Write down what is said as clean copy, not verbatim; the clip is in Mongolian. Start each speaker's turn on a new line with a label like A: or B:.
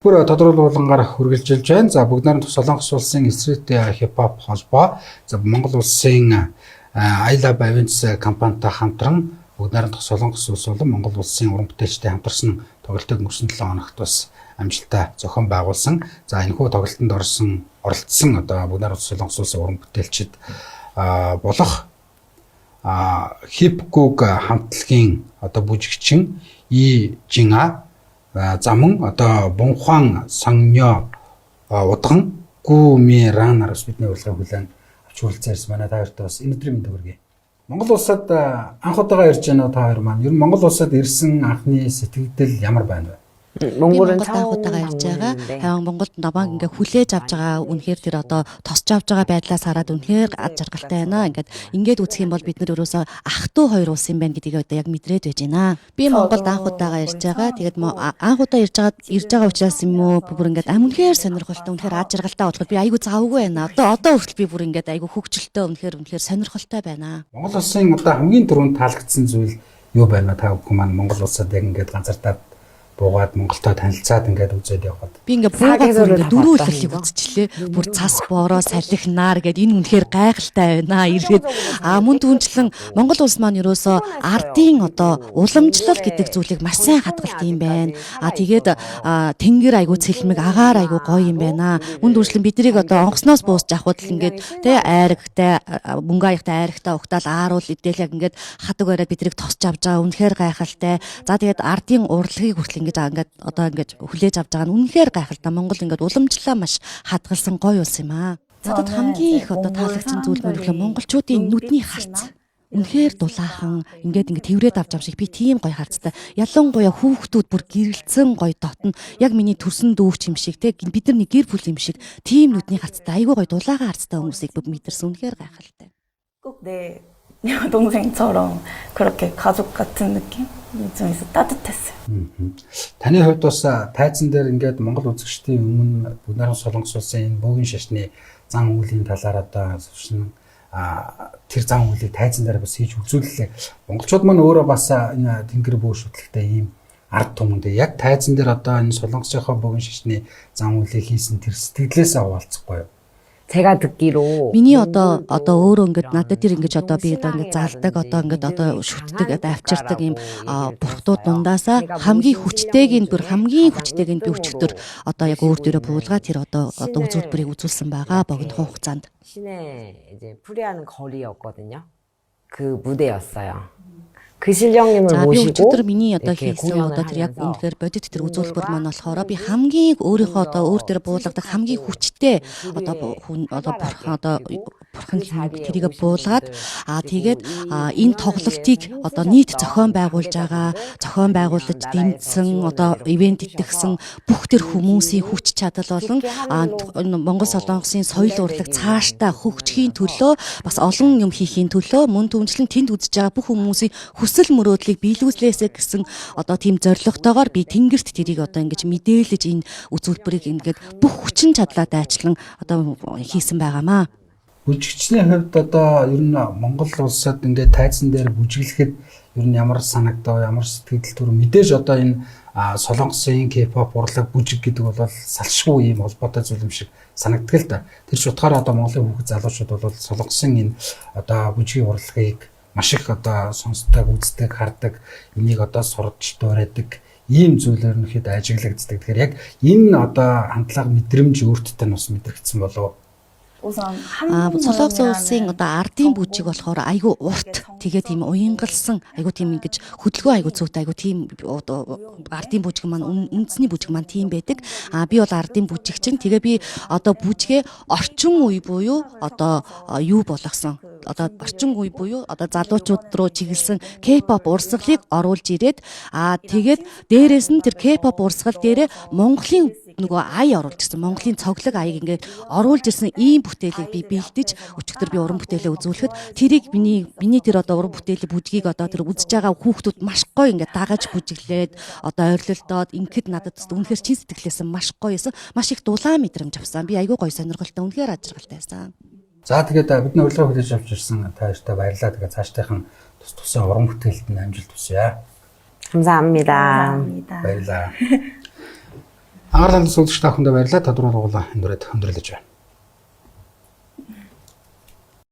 A: Бүр тодорхойлуулангаар хүргэлжилж байна. За бүгд найрамдах Солонгос улсын street хипхоп холбоо. За Монгол улсын I Love Events компанитай хамтран бүгд найрамдах Солонгос улс болон Монгол улсын уран бүтээлчтэй хамтарсан тоглолтыг өнгөрсөн 7 хоногт бас амжилттай зохион байгуулсан. За энэхүү тоглолтод оролцсон одоо бүгд найрамдах Солонгос улсын уран бүтээлчид болох хипгуг хамтлагийн одоо бүжигчин И Жинга замун одоо Бунхуан Сангнё удган Гүмиранарс бидний урилгыг хүлээн авч хүрэлцээрс манай та хоёрт бас энэ өдрийн мэнд хүргэе. Монгол улсад анх удаага ирж байна уу та хоёр маань? Ер нь Монгол улсад ирсэн анхны сэтгэлдэл ямар байна вэ?
B: Монголд анх удаага ирж байгаа. Хайван Монголд намайг ингээ хүлээж авч байгаа үнэхээр тэр одоо тосч авч байгаа байдлаас хараад үнэхээр ад жаргалтай байна. Ингээд үзэх юм бол бид нар өрөөсөө ах トゥ хоёр улс юм байна гэдгийг одоо яг мэдрээд байж байна. Би Монголд анх удаага ирж байгаа. Тэгээд анх удаа ирж байгаа учраас юм уу бүр ингээд үнэхээр сонирхолтой, үнэхээр ад жаргалтай болоход би айгүй завгүй байна. Одоо хүртэл би бүр ингээд айгүй хөвгчлөлтөө үнэхээр сонирхолтой байна.
A: Монгол улсын одоо хамгийн түрүүнд таалагдсан зүйл юу байна? Та бүхэн маань Монгол улсад яг ингээд ганцартаа буугаад Монголтой танилцаад ингээд үзээд явхад
B: би ингээд буугаад дөрөв үлрэлийг үзчихлээ. Бүр цас боороо салхи наар гэд энэ үнэхээр гайхалтай байна. Ирээд мөн түнчлэн Монгол улс маань ерөөсөө ардын одоо уламжлал гэдэг зүйлийг маш сайн хадгалт юм байна. Тэгээд тэнгэр айгуу цэлмэг агаар айгуу гоё юм байна. Мөн түнчлэн биднийг одоо онгосноос буусч авахд л ингээд тэ айрагтай мөнгө аяхтай айрагтай ухтаал ааруул идэл яг ингээд хадаг бариад биднийг тосч авч байгаа үнэхээр гайхалтай. За тэгээд ардын урлагийг хүртэл ингээд хүлээж авч байгаа нь үнэхээр гайхалтай. Монгол ингээд уламжлалаа маш хадгалсан гоё улс юм аа. Надад хамгийн их одоо таалагдсан зүйл нь монголчуудын нүдний харц. Үнэхээр дулаахан ингээд тэврээд авч шиг би тийм гоё харцтай. Ялангуяа хүүхдүүд бүр гэрэлцэн гоё дотно. Яг миний төрсөн дүүч юм шиг те бид нар нэг гэр бүл юм шиг тийм нүдний харцтай. Айгүй гоё дулаахан харцтай хүмүүсийг мэдэрсэн үнэхээр гайхалтай.
C: 동생처럼 그렇게 가족 같은 느낌? 좀 있어 따뜻했어요.
A: Таны хувьд бас тайзан дээр ингээд Монгол үзэгчдийн өмнө бүгд найрамдах Солонгос улсын энэ бөөгийн шашны зан үйлийн талаар одоо тэр зан үйлийг тайзан дээр бас хийж үзүүллээ. Монголчууд маань өөрөө бас энэ тэнгэр бөө шүтлэгтэй ийм ард түмэндээ яг тайзан дээр одоо энэ Солонгосынхоо бөөгийн шашны зан үйлийг хийсэн тэр сэтгэлээсээ хуваалцахгүй юу?
D: 제가 듣기로
B: миний одоо өөрөө ингээд надад тэр ингэж одоо би одоо ингээд залдаг одоо шүтдэг авчирдаг юм бурхтууд дундаасаа хамгийн хүчтэйг би өчигдөр одоо яг өөр дөрөө буулгаа тэр одоо үзүүлбэрийг үзүүлсэн байгаа богино хугацаанд
D: 시내 이제 프리하는 거리였거든요. 그 무대였어요. 그 실령님을 모시고
B: өчигдөр миний одоо хийсэн одоо тэр яг үнэхээр бодит тэр үзүүлбэр маань болохоор би хамгийн өөрийнхөө одоо өөр дээр буулгадаг хамгийн хүчтэй бурхан тэрийг буулгаад тэгээд энэ тоглолтыг одоо нийт зохион байгуулж дэмжсэн одоо ивент итгэсэн бүх тэр хүмүүсийн хүч чадал болон Монгол Солонгосын соёл урлаг цаашдаа хөгжихийн төлөө бас олон юм хийхийн төлөө мөн түнчлэн тэнд үзэж байгаа бүх хүмүүсийн хүсэл мөрөөдлийг биелүүлээсэ гэсэн одоо тийм зорилготойгоор би тэнгэрт тэрийг одоо ингэж мэдээлж энэ үзүүлбэрийг ингээд бүх хүчин чадлаа дайчлан одоо хийсэн байгаамаа.
A: Бүжигчний хувьд одоо ер нь Монгол улсад ингээд тайзан дээр бүжиглэхэд ер нь ямар санагдав, ямар сэтгэл төр мэдээж одоо энэ Солонгосын K-pop урлаг бүжиг гэдэг бол салшгүй юм холбоотой зүйл юм шиг санагддаг л да. Тэр шутгаараа одоо Монголын хүүхэд залуучууд бол Солонгосын энэ одоо бүжгийн урлагийг маш их одоо сонсдог, үздэг, хардаг, энийг одоо сурч дуурайдаг ийм зүйлээр нөхөд ажиглагддаг. Тэгэхээр яг энэ одоо хандлага мэдрэмж өөртөө нь бас мэдрэгдсэн болов.
B: Солонгос улсын одоо ардын бүжиг болохоор айгүй урт тэгээд тийм уянгалсан айгүй тийм ингэж хөдөлгөөн айгүй зүйтэй айгүй тийм ардын бүжиг маань үндэсний бүжиг маань тийм байдаг. Би бол ардын бүжигчин. Тэгээ би одоо бүжгээ орчин үе буюу одоо юу болгосон одоо орчин үе буюу одоо залуучууд руу чиглэсэн K-pop урсгалыг оруулж ирээд тэгээд дээрээс нь тэр K-pop урсгал дээрээ Монголын нөгөө ая оруулж ирсэн Монголын цоглог аяг ингээд оруулж ирсэн ийм бүтээлийг би бэлдэж өчигдөр би уран бүтээлээ үзүүлэхэд тэрийг миний тэр одоо уран бүтээлийн бүжгийг одоо тэр үзэж байгаа хүүхдүүд маш гоё ингээд дагаж бүжиглээд одоо ойрлолдоод ингээд надад үнэхээр чин сэтгэлээсээ маш гоё байсан. Маш их дулаан мэдрэмж авсан. Би айгүй гоё сонирхолтой үнэхээр ажиргалтай байсан.
A: За тэгээд бидний урилга хүлээж авч ирсэн та хоёртаа баярлалаа. Тэгээд цаашдынхан тус уран бүтээлд нь амжилт хүсье.
D: 감사합니다.
A: Баярлалаа. Анхаарал хандсан үзэгч та бүхэндээ баярлалаа. Тодорхой дугуулаа энэ дүрээд өндөрлөж байна.